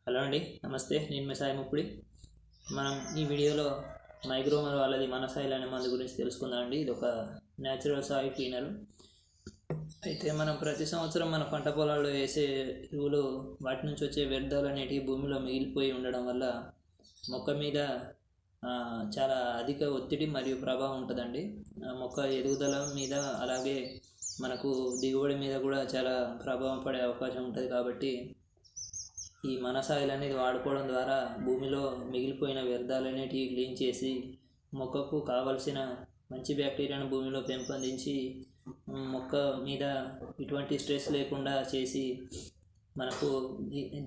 Hello అండి, నమస్తే. నేను మీ సాయి ముప్పుడి. మనం ఈ వీడియోలో మైగ్రోమర్ వాళ్ళది మనసాయిల్ అనే మందు గురించి తెలుసుకుందాం అండి. ఇది ఒక న్యాచురల్ సాయిల్ క్లీనర్. అయితే మనం ప్రతి సంవత్సరం మన పంట పొలాల్లో వేసే ఎరువులు వాటి నుంచి వచ్చే వ్యర్థాలు అనేటివి భూమిలో మిగిలిపోయి ఉండడం వల్ల మొక్క మీద చాలా అధిక ఒత్తిడి మరియు ప్రభావం ఉంటుందండి. మొక్క ఎదుగుదల మీద, అలాగే మనకు దిగుబడి మీద కూడా చాలా ప్రభావం పడే అవకాశం ఉంటుంది. కాబట్టి ఈ మనసాయిల్ అనేది వాడుకోవడం ద్వారా భూమిలో మిగిలిపోయిన వ్యర్థాలు అనేటివి క్లీన్ చేసి మొక్కకు కావలసిన మంచి బ్యాక్టీరియాను భూమిలో పెంపొందించి మొక్క మీద ఎటువంటి స్ట్రెస్ లేకుండా చేసి మనకు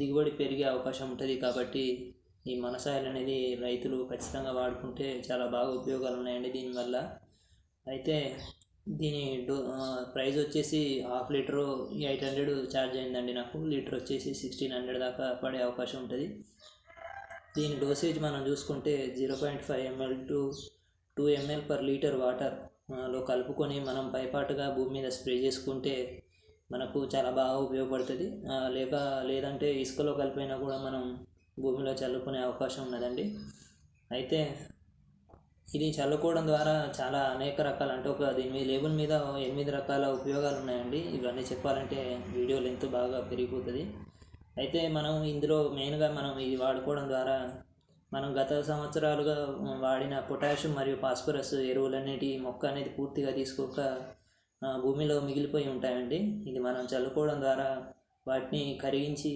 దిగుబడి పెరిగే అవకాశం ఉంటుంది. కాబట్టి ఈ మనసాయిల్ అనేది రైతులు ఖచ్చితంగా వాడుకుంటే చాలా బాగా ఉపయోగాలు ఉన్నాయండి దీనివల్ల. అయితే దీని ప్రైస్ వచ్చేసి హాఫ్ లీటరు 800 ఛార్జ్ అయిందండి. నాకు లీటర్ వచ్చేసి 1600 దాకా పడే అవకాశం ఉంటుంది. దీని డోసేజ్ మనం చూసుకుంటే 0.5 ml to 2 ml per litre వాటర్లో కలుపుకొని మనం పైపాటుగా భూమి మీద స్ప్రే చేసుకుంటే మనకు చాలా బాగా ఉపయోగపడుతుంది. లేదంటే ఇసుకలో కలిపినా కూడా మనం భూమిలో చల్లుకునే అవకాశం ఉన్నదండి. అయితే ఇది చల్లుకోవడం ద్వారా చాలా అనేక రకాల, అంటే దీని మీద లేబుల్ మీద 8 రకాల ఉపయోగాలు ఉన్నాయండి. ఇవన్నీ చెప్పాలంటే వీడియో లెంత్ బాగా పెరిగిపోతుంది. అయితే మనం ఇందులో మెయిన్గా మనం ఇది వాడుకోవడం ద్వారా మనం గత సంవత్సరాలుగా వాడిన పొటాషియం మరియు ఫాస్ఫరస్ ఎరువులన్నిటి మొక్క అనేది పూర్తిగా తీసుకోక భూమిలో మిగిలిపోయి ఉంటాయండి. ఇది మనం చల్లుకోవడం ద్వారా వాటిని కరిగించి